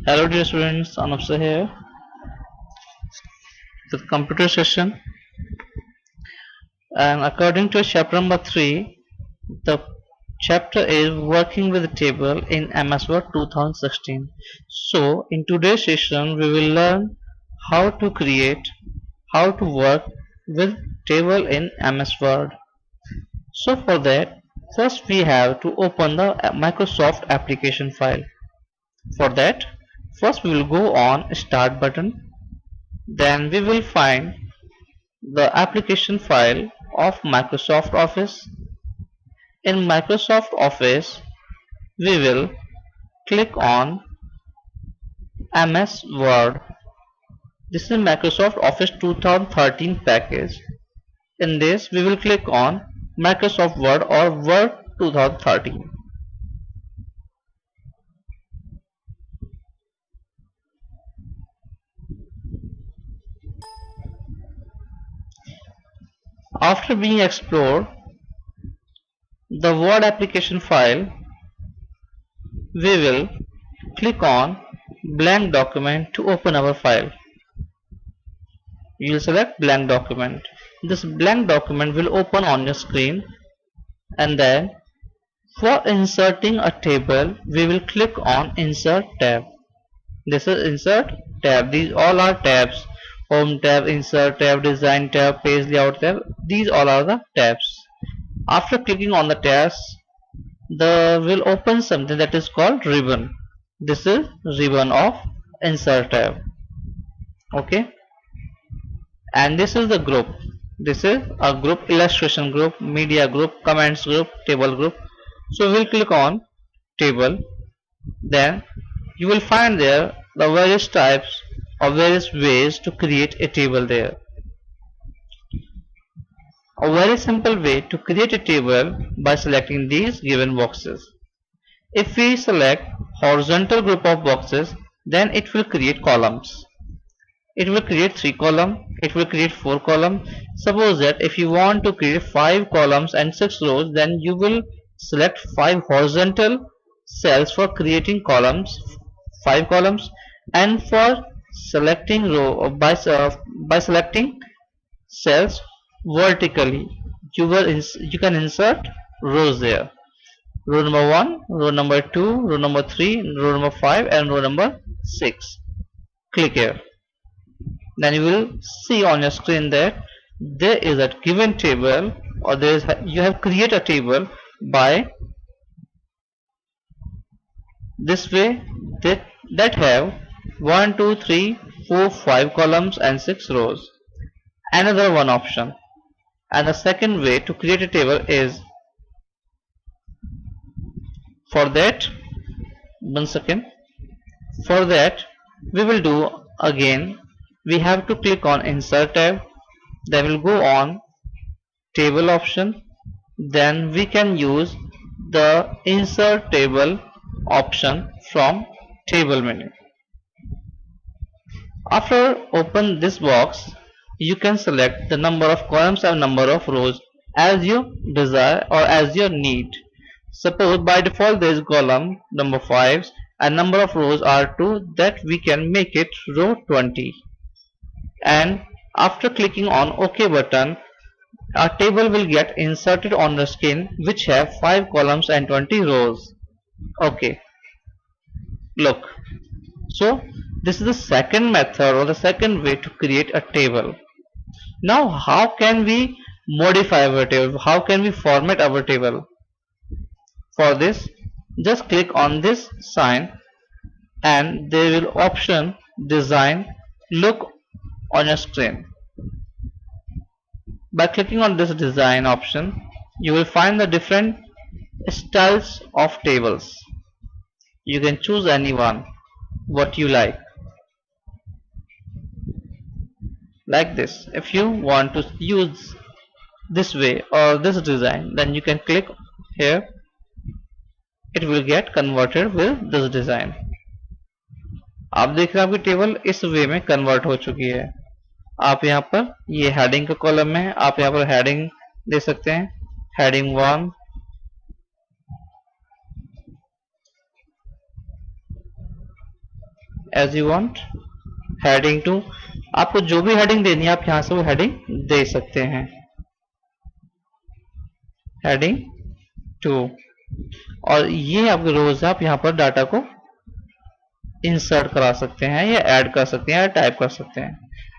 Hello dear students, Anupsa here. The computer session, and according to chapter number 3, the chapter is working with the table in MS Word 2016. So in today's session we will learn how to create, how to work with table in MS Word. So for that, first we have to open the Microsoft application file. For that, first we will go on start button, then we will find the application file of Microsoft Office. In Microsoft Office, we will click on MS Word. This is Microsoft Office 2013 package. In this, we will click on Microsoft Word or Word 2013. After being explored the Word application file, we will click on blank document to open our file. You will select blank document. This blank document will open on your screen, and then for inserting a table we will click on insert tab. This is insert tab. These all are tabs: home tab, insert tab, design tab, page layout tab. These all are the tabs. After clicking on the tabs, the will open something that is called ribbon. This is ribbon of insert tab. Okay, and this is the group. This is a group: illustration group, media group, comments group, table group. So we'll click on table. Then you will find there the various types or various ways to create a table there. A very simple way to create a table by selecting these given boxes. If we select horizontal group of boxes, then it will create columns. It will create 3 columns, it will create 4 columns. Suppose that if you want to create 5 columns and 6 rows, then you will select 5 horizontal cells for creating columns, 5 columns, and for selecting row by selecting cells vertically, you can insert rows there: row number 1, row number 2, row number 3, row number 5, and row number 6. Click here. Then you will see on your screen that there is a given table, or you have created a table by this way, that have 1 2 3 4 5 columns and 6 rows. Another one option, and the second way to create a table is, for that, one second, for that we will do again, we have to click on insert tab, then we'll go on table option, then we can use the insert table option from table menu. After open this box, you can select the number of columns and number of rows as you desire or as your need. Suppose by default there is column number 5 and number of rows are 2, that we can make it row 20. And after clicking on OK button, a table will get inserted on the screen which have 5 columns and 20 rows. Okay, look. So this is the second method or the second way to create a table. Now how can we modify our table? How can we format our table? For this, just click on this sign and there will option design look on your screen. By clicking on this design option, you will find the different styles of tables. You can choose any one what you like this. If you want to use this way or this design, then you can click here. It will get converted with this design. आप देख रहे हैं आपकी table इस वे में convert हो चुकी है. आप यहाँ पर ये हेडिंग का कॉलम है, आप यहाँ पर हेडिंग दे सकते हैं, heading 1, as you want. heading 2, आपको जो भी हेडिंग देनी है आप यहां से वो हेडिंग दे सकते हैं. हेडिंग 2 और ये आपके रोज है, आप यहाँ पर डाटा को इंसर्ट करा सकते हैं या ऐड कर सकते हैं या टाइप कर सकते हैं.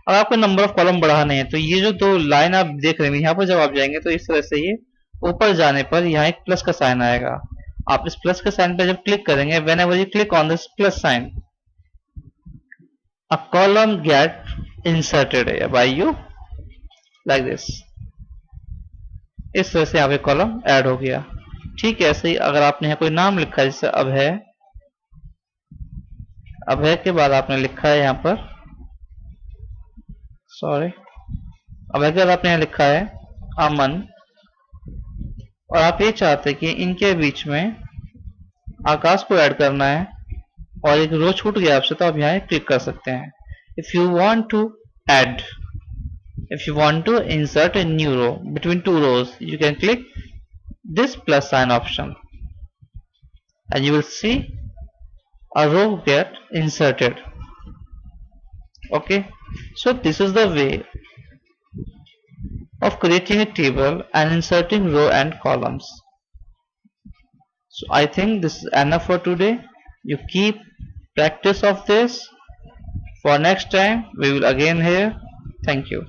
अगर आपको नंबर ऑफ कॉलम बढ़ाना है तो ये जो दो लाइन आप देख रहे हैं यहाँ पर जब आप जाएंगे तो इस तरह से ये ऊपर जाने पर यहाँ एक प्लस का साइन आएगा. आप इस प्लस के साइन पर जब क्लिक करेंगे, when ever you click on this plus sign, a column get inserted by you like this. इस तरह से यहाँ पे कॉलम ऐड हो गया. ठीक है, ऐसे ही अगर आपने यहाँ कोई नाम लिखा है जैसे अभय, अभय के बाद आपने लिखा है यहाँ पर अभय के बाद आपने यहाँ लिखा है अमन, और आप ये चाहते हैं कि इनके बीच में आकाश को ऐड करना है और एक रो छूट गया आपसे तो आप यहाँ क्लिक कर सकते हैं. If you want to add, if you want to insert a new row between two rows, you can click this plus sign option and you will see a row get inserted. Okay, so this is the way of creating a table and inserting row and columns. So I think this is enough for today. You keep practice of this. For next time we will again here. Thank you.